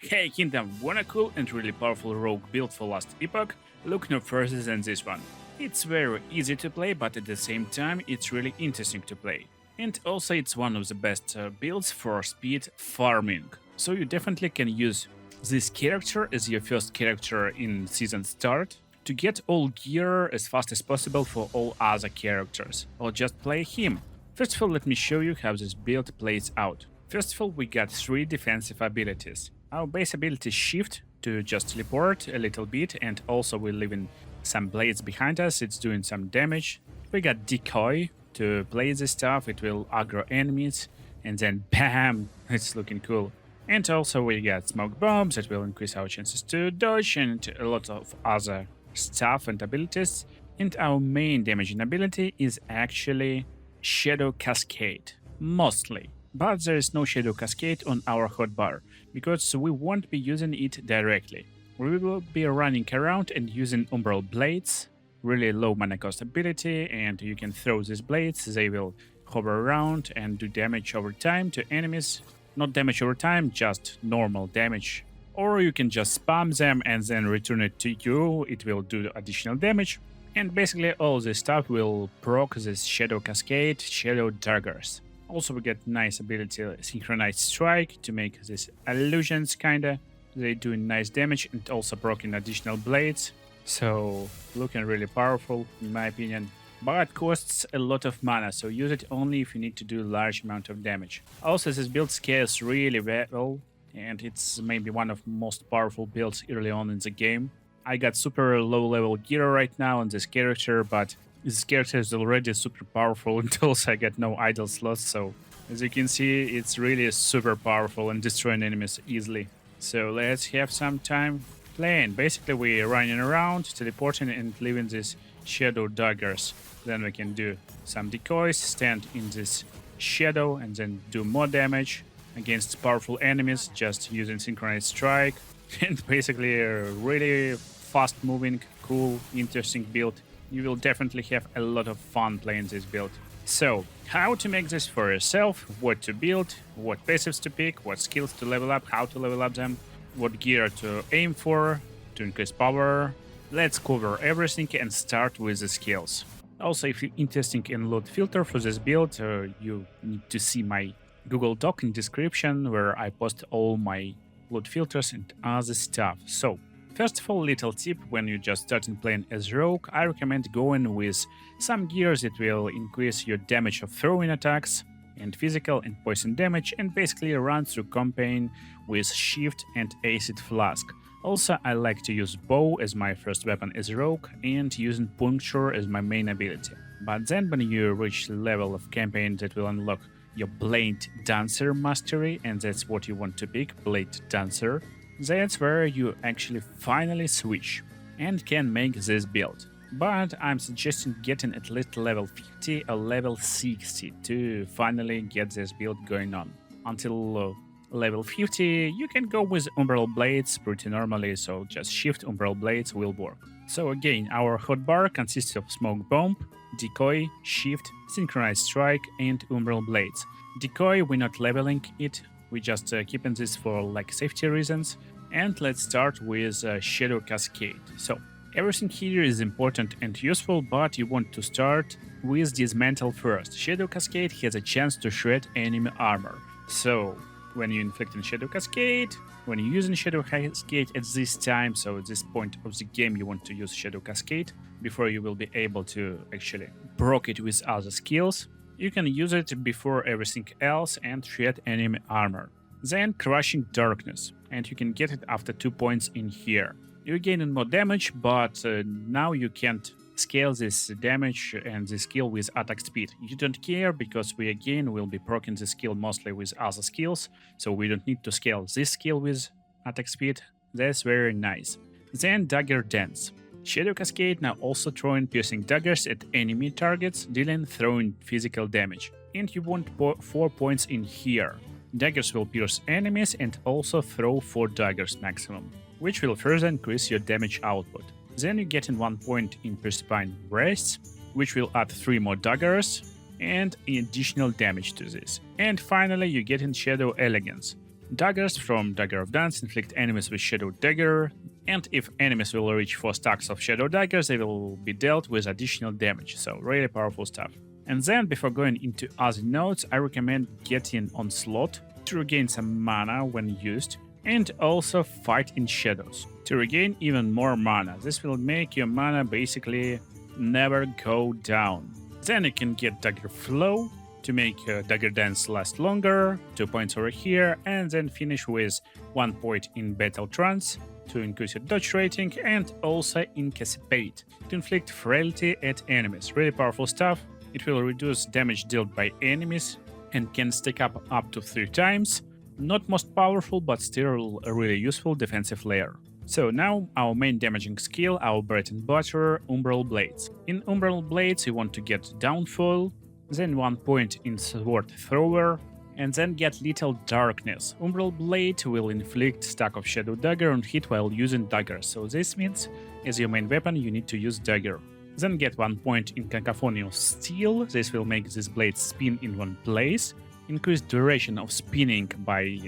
Hey Kingdom, wanna cool and really powerful rogue build for last epoch? Look no further than this one. It's very easy to play, but at the same time it's really interesting to play. And also it's one of the best builds for speed farming. So you definitely can use this character as your first character in season start to get all gear as fast as possible for all other characters, or just play him. First of all, let me show you how this build plays out. First of all, we got 3 defensive abilities. Our base ability is Shift to just teleport a little bit, and also we're leaving some blades behind us, it's doing some damage. We got Decoy to play this stuff, it will aggro enemies, and then BAM! It's looking cool. And also we got Smoke Bombs that will increase our chances to dodge, and a lot of other stuff and abilities. And our main damaging ability is actually Shadow Cascade, mostly. But there is no Shadow Cascade on our hotbar, because we won't be using it directly. We will be running around and using Umbral Blades, really low mana cost ability, and you can throw these blades, they will hover around and do damage over time to enemies. Not damage over time, just normal damage. Or you can just spam them and then return it to you, it will do additional damage. And basically all this stuff will proc this Shadow Cascade, Shadow Daggers. Also we get nice ability Synchronized Strike to make these illusions kinda. They do nice damage and also proccing additional blades. So looking really powerful in my opinion. But costs a lot of mana, so use it only if you need to do a large amount of damage. Also this build scales really well, and it's maybe one of most powerful builds early on in the game. I got super low level gear right now on this character, but this character is already super powerful, and also I got no idle slots, so as you can see, it's really super powerful and destroying enemies easily. So let's have some time playing. Basically we're running around, teleporting and leaving these Shadow Daggers. Then we can do some decoys, stand in this shadow and then do more damage against powerful enemies just using Synchronized Strike. And basically a really fast moving, cool, interesting build. You will definitely have a lot of fun playing this build. So, how to make this for yourself, what to build, what passives to pick, what skills to level up, how to level up them, what gear to aim for, to increase power. Let's cover everything and start with the skills. Also, if you're interested in load filter for this build, you need to see my Google Doc in description where I post all my load filters and other stuff. So, first of all, little tip, when you just starting playing as rogue, I recommend going with some gears that will increase your damage of throwing attacks and physical and poison damage, and basically run through campaign with Shift and Acid Flask. Also, I like to use bow as my first weapon as rogue and using puncture as my main ability. But then when you reach the level of campaign that will unlock your Bladedancer mastery, and that's what you want to pick, Bladedancer, that's where you actually finally switch and can make this build. But I'm suggesting getting at least level 50 or level 60 to finally get this build going on. Until level 50, you can go with Umbral Blades pretty normally, so just Shift Umbral Blades will work. So again, our hotbar consists of Smoke Bomb, Decoy, Shift, Synchronized Strike, and Umbral Blades. Decoy, we're not leveling it, we're just keeping this for like safety reasons. And let's start with Shadow Cascade. So everything here is important and useful, but you want to start with Dismantle first. Shadow Cascade has a chance to shred enemy armor. So when you're inflicting Shadow Cascade, when you're using Shadow Cascade at this time, so at this point of the game you want to use Shadow Cascade before you will be able to actually proc it with other skills. You can use it before everything else and shred enemy armor. Then Crushing Darkness, and you can get it after 2 points in here. You're gaining more damage, but now you can't scale this damage and the skill with attack speed. You don't care because we again will be proccing the skill mostly with other skills, so we don't need to scale this skill with attack speed. That's very nice. Then Dagger Dance. Shadow Cascade now also throwing piercing daggers at enemy targets, dealing throwing physical damage. And you want 4 points in here. Daggers will pierce enemies and also throw 4 daggers maximum, which will further increase your damage output. Then you get in 1 point in Precipice Breasts, which will add 3 more daggers and additional damage to this. And finally you get in Shadow Elegance, Daggers from Dagger of Dance inflict enemies with Shadow Dagger, and if enemies will reach 4 stacks of Shadow Daggers, they will be dealt with additional damage, so really powerful stuff. And then, before going into other nodes, I recommend getting Onslaught to regain some mana when used, and also Fight in Shadows to regain even more mana. This will make your mana basically never go down. Then you can get Dagger Flow to make Dagger Dance last longer, 2 points over here, and then finish with 1 point in Battle Trance to increase your dodge rating, and also Incapacity to inflict frailty at enemies. Really powerful stuff. It will reduce damage dealt by enemies and can stack up to 3 times. Not most powerful, but still a really useful defensive layer. So now our main damaging skill, our bread and butter, Umbral Blades. In Umbral Blades you want to get Downfall, then 1 point in Sword Thrower, and then get Little Darkness. Umbral Blade will inflict stack of Shadow Dagger on hit while using daggers, so this means as your main weapon you need to use dagger. Then get 1 point in Cacophony of Steel, this will make this blade spin in one place. Increase duration of spinning by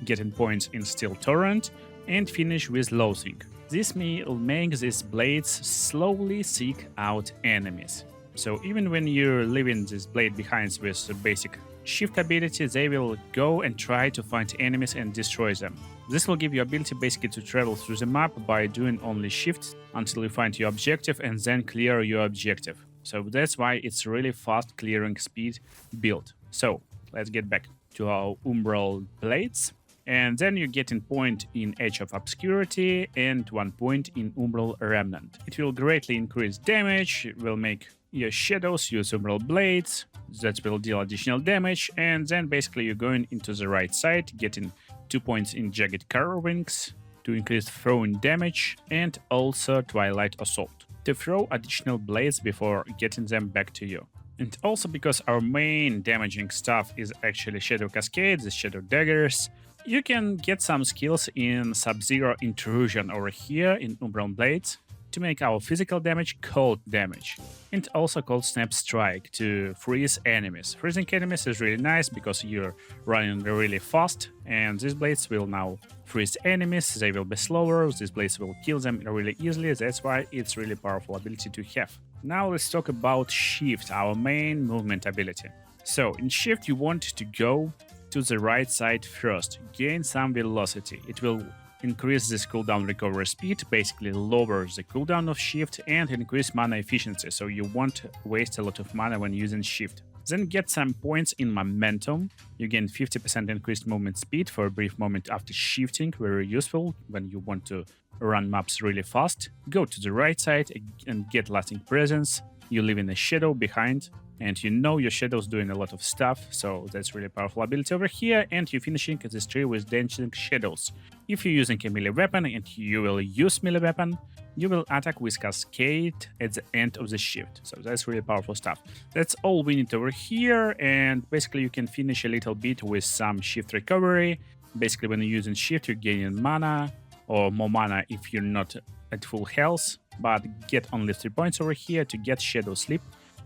getting points in Steel Torrent, and finish with Loathing. This will make these blades slowly seek out enemies. So even when you're leaving this blade behind with a basic shift ability, they will go and try to find enemies and destroy them. This will give you ability basically to travel through the map by doing only shift until you find your objective and then clear your objective. So that's why it's really fast clearing speed build. So let's get back to our Umbral Blades. And then you get a point in Edge of Obscurity and 1 point in Umbral Remnant. It will greatly increase damage, it will make your shadows use Umbral Blades, that will deal additional damage, and then basically you're going into the right side, getting 2 points in Jagged Carvings to increase throwing damage, and also Twilight Assault to throw additional blades before getting them back to you. And also because our main damaging stuff is actually Shadow Cascade, the Shadow Daggers, you can get some skills in Sub-Zero Intrusion over here in Umbral Blades to make our physical damage cold damage, and also Cold Snap Strike to freeze enemies. Freezing enemies is really nice because you're running really fast, and these blades will now freeze enemies, they will be slower, these blades will kill them really easily, that's why it's really powerful ability to have. Now let's talk about Shift, our main movement ability. So in Shift you want to go to the right side first, gain some velocity. It will increase this cooldown recovery speed, basically lower the cooldown of Shift, and increase mana efficiency, so you won't waste a lot of mana when using Shift. Then get some points in Momentum. You gain 50% increased movement speed for a brief moment after shifting, very useful when you want to run maps really fast. Go to the right side and get Lasting Presence. You leave in a shadow behind, and you know your shadow's doing a lot of stuff, so that's really powerful ability over here, and you're finishing this tree with Dancing Shadows. If you're using a melee weapon and you will use melee weapon, you will attack with Cascade at the end of the shift, so that's really powerful stuff. That's all we need over here, and basically you can finish a little bit with some shift recovery. Basically when you're using shift you're gaining mana, or more mana if you're not at full health, but get only 3 points over here to get Shadow Sleep.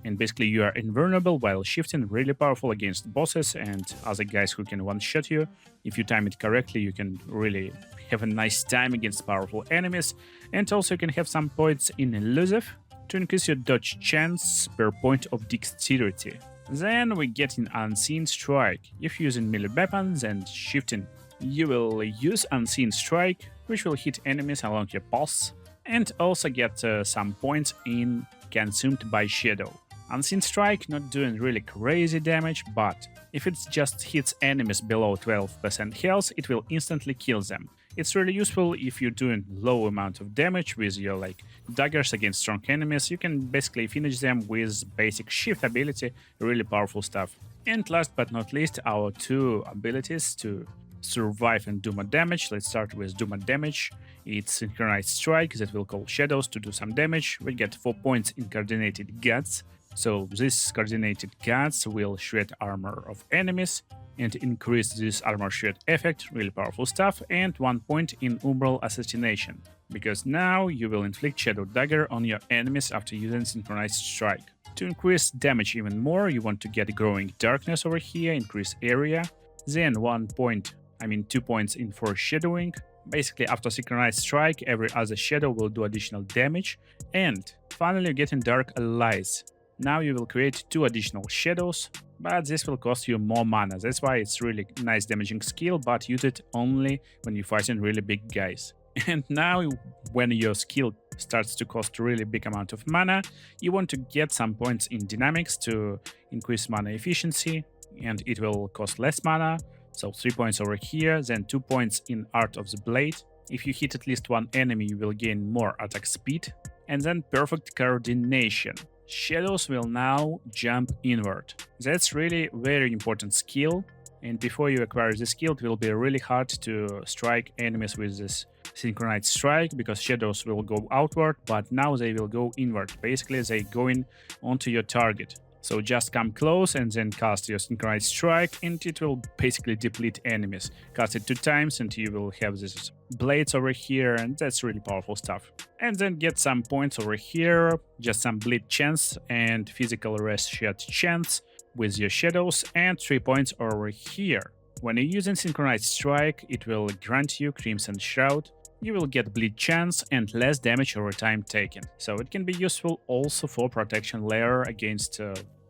And basically you are invulnerable while shifting, really powerful against bosses and other guys who can one-shot you. If you time it correctly, you can really have a nice time against powerful enemies. And also you can have some points in Elusive to increase your dodge chance per point of dexterity. Then we get in Unseen Strike. If using melee weapons and shifting, you will use Unseen Strike, which will hit enemies along your path, and also get some points in Consumed by Shadow. Unseen Strike not doing really crazy damage, but if it just hits enemies below 12% health, it will instantly kill them. It's really useful if you're doing low amount of damage with your daggers against strong enemies. You can basically finish them with basic shift ability, really powerful stuff. And last but not least, our 2 abilities to survive and do more damage. Let's start with do more damage. It's Synchronized Strike that will call shadows to do some damage. We get 4 points in Coordinated Guts. So this Coordinated Guts will shred armor of enemies and increase this armor shred effect, really powerful stuff, and 1 point in Umbral Assassination, because now you will inflict Shadow Dagger on your enemies after using Synchronized Strike. To increase damage even more, you want to get Growing Darkness over here, increase area, then 1 point I mean 2 points in foreshadowing. Basically, after Synchronized Strike, every other shadow will do additional damage. And finally, getting Dark Allies. Now you will create 2 additional shadows, but this will cost you more mana. That's why it's really nice damaging skill, but use it only when you're fighting really big guys. And now, when your skill starts to cost a really big amount of mana, you want to get some points in dynamics to increase mana efficiency, and it will cost less mana. So 3 points over here, then 2 points in Art of the Blade. If you hit at least one enemy, you will gain more attack speed. And then perfect coordination. Shadows will now jump inward. That's really very important skill. And before you acquire this skill, it will be really hard to strike enemies with this synchronized strike, because shadows will go outward, but now they will go inward. Basically, they going onto your target. So just come close and then cast your synchronized strike, and it will basically deplete enemies. Cast it 2 times and you will have these blades over here, and that's really powerful stuff. And then get some points over here, just some bleed chance and physical rest shed chance with your shadows, and 3 points over here. When you're using synchronized strike, it will grant you Crimson Shroud. You will get bleed chance and less damage over time taken. So it can be useful also for protection layer against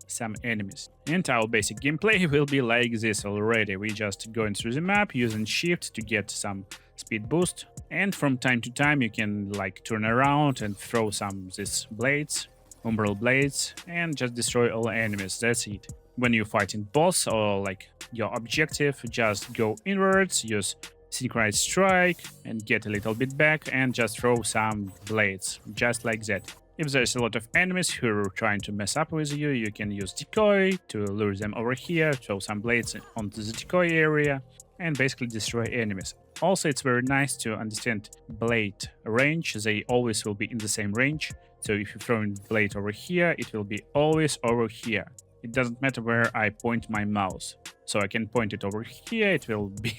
some enemies. And our basic gameplay will be like this already. We just going through the map using shift to get some speed boost. And from time to time you can like turn around and throw some these blades, umbral blades, and just destroy all enemies. That's it. When you're fighting boss or like your objective, just go inwards, use synchronized strike and get a little bit back and just throw some blades, just like that. If there's a lot of enemies who are trying to mess up with you, you can use decoy to lure them over here, throw some blades onto the decoy area, and basically destroy enemies. Also, it's very nice to understand blade range. They always will be in the same range. So if you throw in blade over here, it will be always over here. It doesn't matter where I point my mouse. So I can point it over here, it will be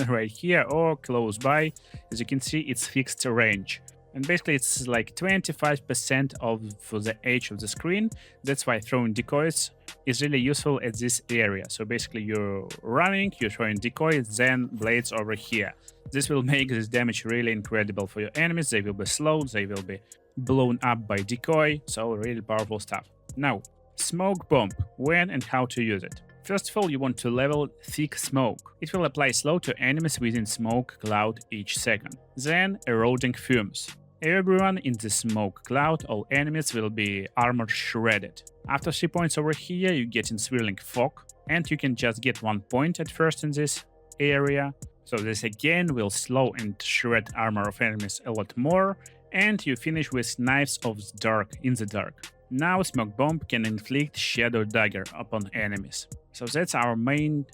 right here or close by. As you can see, it's fixed range. And basically it's like 25% of the edge of the screen. That's why throwing decoys is really useful at this area. So basically you're running, you're throwing decoys, then blades over here. This will make this damage really incredible for your enemies. They will be slowed, they will be blown up by decoy. So really powerful stuff. Now, Smoke Bomb, when and how to use it. First of all, you want to level Thick Smoke. It will apply slow to enemies within smoke cloud each second. Then Eroding Fumes. Everyone in the smoke cloud, all enemies will be armor shredded. After 3 points over here, you get in Swirling Fog, and you can just get 1 point at first in this area. So this again will slow and shred armor of enemies a lot more, and you finish with Knives of the Dark in the dark. Now Smoke Bomb can inflict Shadow Dagger upon enemies. So that's our main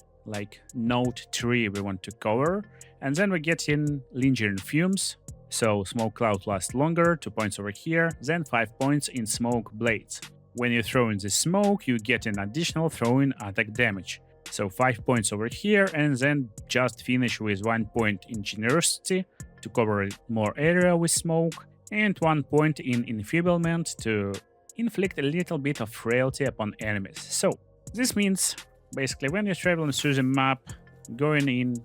node 3 we want to cover. And then we get in Lingering Fumes. So Smoke Cloud lasts longer, 2 points over here, then 5 points in Smoke Blades. When you throw in the smoke, you get an additional throw-in attack damage. So 5 points over here, and then just finish with 1 point in Generosity to cover more area with smoke, and 1 point in Enfeeblement to inflict a little bit of frailty upon enemies. So this means basically when you're traveling through the map, going in,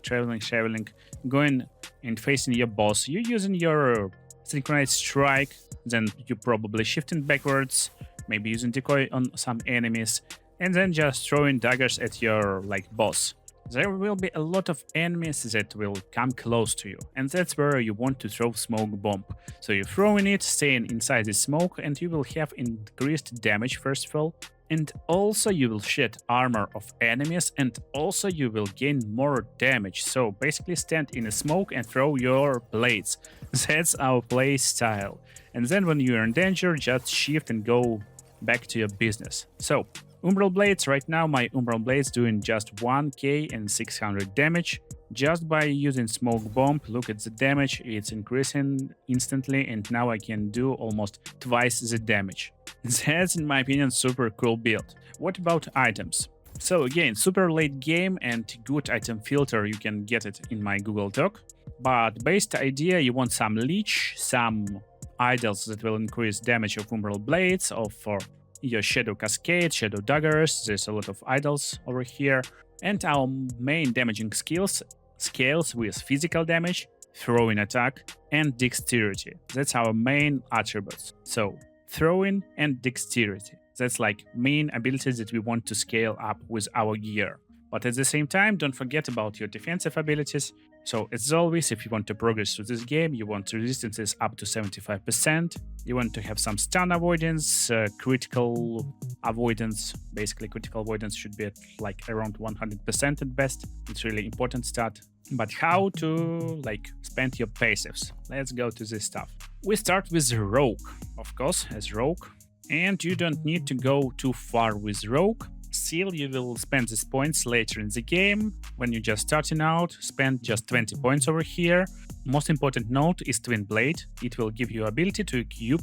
traveling, going and facing your boss, you're using your synchronized strike, then you're probably shifting backwards, maybe using decoy on some enemies, and then just throwing daggers at your boss. There will be a lot of enemies that will come close to you, and that's where you want to throw Smoke Bomb. So you're throwing it, staying inside the smoke, and you will have increased damage first of all, and also you will shed armor of enemies, and also you will gain more damage. So basically stand in a smoke and throw your blades. That's our play style. And then when you're in danger, just shift and go back to your business. So Umbral Blades, right now my Umbral Blades doing just 1k and 600 damage. Just by using Smoke Bomb, look at the damage, it's increasing instantly, and now I can do almost twice the damage. That's, in my opinion, super cool build. What about items? So again, super late game and good item filter, you can get it in my Google Doc. But based idea, you want some leech, some idols that will increase damage of Umbral Blades, or for your Shadow Cascade, Shadow Daggers, there's a lot of idols over here. And our main damaging skills scales with physical damage, throwing attack, and dexterity. That's our main attributes. So throwing and dexterity. That's like main abilities that we want to scale up with our gear. But at the same time, don't forget about your defensive abilities. So as always, if you want to progress through this game, you want resistances up to 75%. You want to have some stun avoidance, critical avoidance. Basically, critical avoidance should be at like around 100% at best. It's really important stat. But how to spend your passives? Let's go to this stuff. We start with Rogue, of course, as Rogue. And you don't need to go too far with Rogue. Still, you will spend these points later in the game. When you're just starting out, spend just 20 points over here. Most important note is Twin Blade. It will give you ability to equip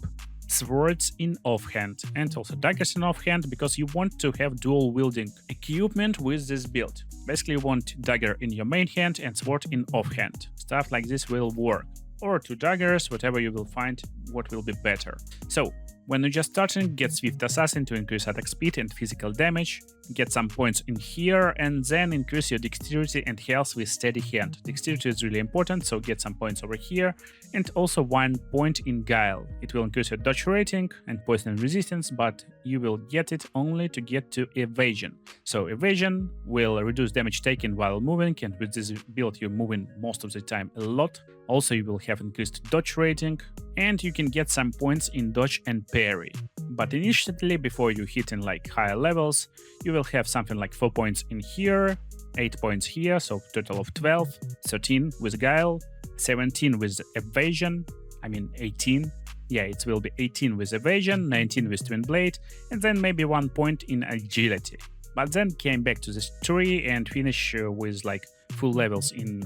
swords in offhand and also daggers in offhand, because you want to have dual wielding equipment with this build. Basically, you want dagger in your main hand and sword in offhand. Stuff like this will work. Or two daggers, whatever you will find, what will be better. So, when you're just starting, get Swift Assassin to increase attack speed and physical damage, get some points in here, and then increase your dexterity and health with steady hand. Dexterity is really important, so get some points over here, and also 1 point in Guile. It will increase your dodge rating and poison resistance, but you will get it only to get to evasion. So evasion will reduce damage taken while moving, and with this build you're moving most of the time a lot. Also, you will have increased dodge rating, and you can get some points in dodge and parry. But initially, before you hit in higher levels, you will have something like 4 points in here, 8 points here, so total of 12, 13 with Guile, 17 with evasion, 18. Yeah, it will be 18 with evasion, 19 with Twin Blade, and then maybe 1 point in agility. But then came back to this tree and finish with full levels in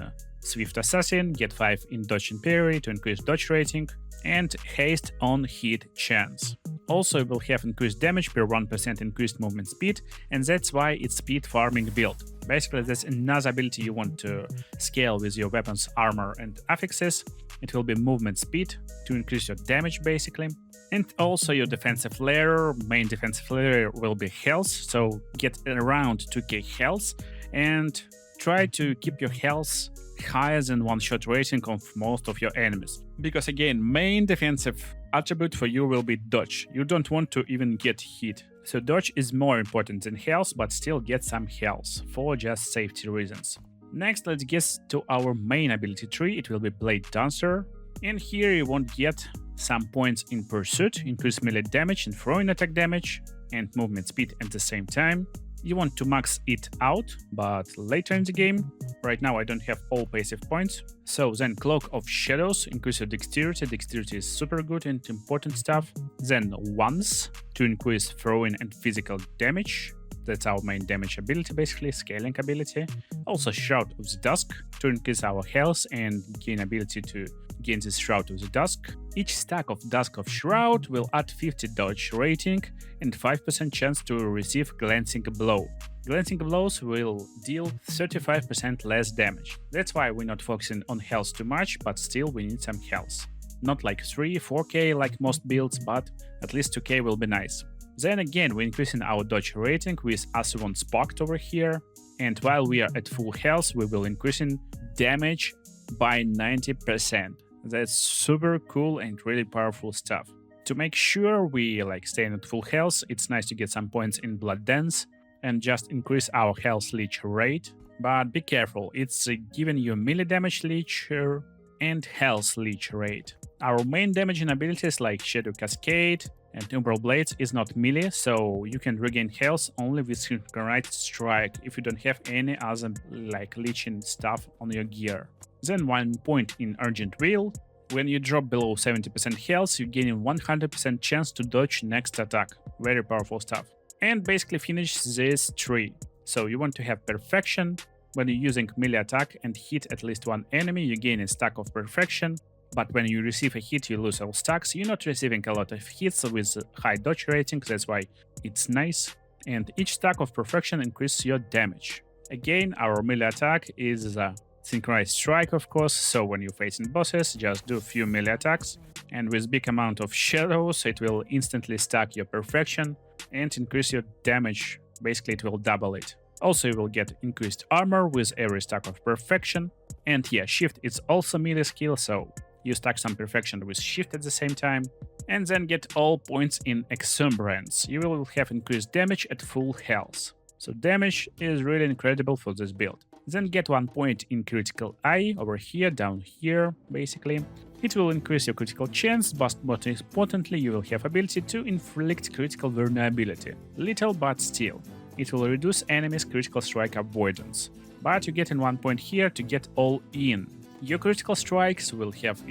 Swift Assassin, get 5 in dodge and parry to increase dodge rating, and haste on hit chance. Also, you will have increased damage per 1% increased movement speed, and that's why it's speed farming build. Basically, that's another ability you want to scale with your weapons, armor, and affixes. It will be movement speed to increase your damage, basically. And also your defensive layer, main defensive layer will be health, so get around 2k health, and try to keep your health higher than one-shot rating of most of your enemies. Because again, main defensive attribute for you will be dodge. You don't want to even get hit. So dodge is more important than health, but still get some health for just safety reasons. Next, let's get to our main ability tree. It will be Bladedancer. And here you won't get some points in pursuit, increase melee damage and throwing attack damage, and movement speed at the same time. You want to max it out, but later in the game. Right now I don't have all passive points. So then Cloak of Shadows, increase your dexterity. Dexterity is super good and important stuff. Then Once, to increase throwing and physical damage. That's our main damage ability, basically, scaling ability. Also Shroud of the Dusk, to increase our health and gain ability to gain this Shroud of the Dusk. Each stack of Dusk of Shroud will add 50 dodge rating and 5% chance to receive Glancing Blow. Glancing Blows will deal 35% less damage. That's why we're not focusing on health too much, but still we need some health. Not like 3-4k like most builds, but at least 2k will be nice. Then again, we're increasing our dodge rating with Asuron Sparked over here, and while we are at full health, we will increasing damage by 90%. That's super cool and really powerful stuff. To make sure we staying at full health, it's nice to get some points in Blood Dance and just increase our health leech rate. But be careful, it's giving you melee damage leech and health leech rate. Our main damaging abilities like Shadow Cascade and Umbral Blades is not melee, so you can regain health only with Synchronized Strike if you don't have any other leeching stuff on your gear. Then 1 point in Urgent Will. When you drop below 70% health, you gain a 100% chance to dodge next attack. Very powerful stuff. And basically finish this tree. So you want to have Perfection. When you're using melee attack and hit at least one enemy, you gain a stack of Perfection. But when you receive a hit, you lose all stacks. You're not receiving a lot of hits with high dodge rating, that's why it's nice. And each stack of Perfection increases your damage. Again, our melee attack is Synchronized Strike, of course, so when you're facing bosses, just do a few melee attacks. And with big amount of shadows, it will instantly stack your Perfection and increase your damage. Basically, it will double it. Also, you will get increased armor with every stack of perfection. And yeah, shift is also melee skill, so you stack some perfection with shift at the same time. And then get all points in exuberance. You will have increased damage at full health. So damage is really incredible for this build. Then get 1 point in critical eye over here, down here, basically. It will increase your critical chance, but most importantly, you will have ability to inflict critical vulnerability. Little, but still. It will reduce enemies' critical strike avoidance. But you get in 1 point here to get all in. Your critical strikes will have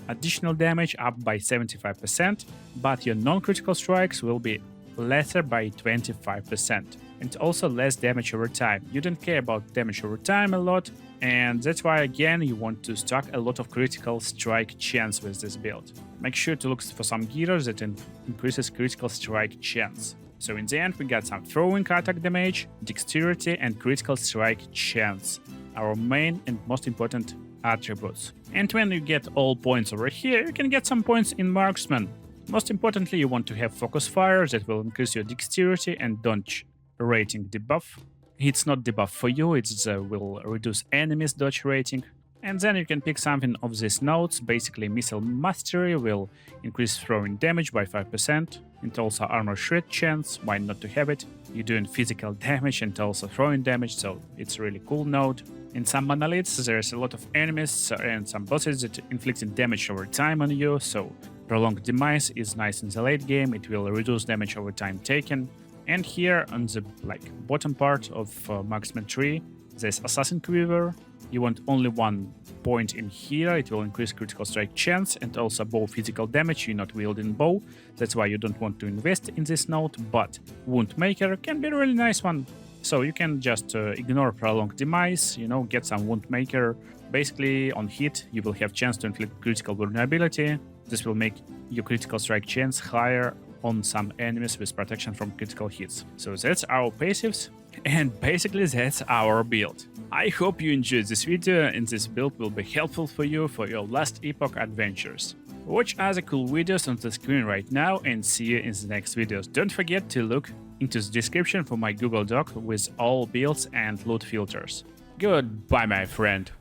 additional damage up by 75%, but your non-critical strikes will be lesser by 25%. And also less damage over time. You don't care about damage over time a lot, and that's why again you want to stack a lot of critical strike chance with this build. Make sure to look for some gears that increases critical strike chance. So in the end we got some throwing attack damage, dexterity and critical strike chance, our main and most important attributes. And when you get all points over here, you can get some points in marksman. Most importantly, you want to have focus fire that will increase your dexterity and dodge rating debuff. It's not debuff for you, it will reduce enemies dodge rating. And then you can pick something of these notes. Basically, missile mastery will increase throwing damage by 5%, and also armor shred chance, why not to have it? You're doing physical damage and also throwing damage, so it's a really cool node. In some monoliths, there's a lot of enemies and some bosses that inflicting damage over time on you, so prolonged demise is nice in the late game, it will reduce damage over time taken. And here on the bottom part of marksman tree, there's assassin quiver. You want only 1 point in here, it will increase critical strike chance and also bow physical damage. You're not wielding bow, that's why you don't want to invest in this node, but wound maker can be a really nice one. So you can just ignore prolonged demise, get some wound maker. Basically on hit you will have chance to inflict critical vulnerability. This will make your critical strike chance higher on some enemies with protection from critical hits. So that's our passives, and basically that's our build. I hope you enjoyed this video and this build will be helpful for you for your last Epoch adventures. Watch other cool videos on the screen right now and see you in the next videos. Don't forget to look into the description for my Google Doc with all builds and loot filters. Goodbye, my friend.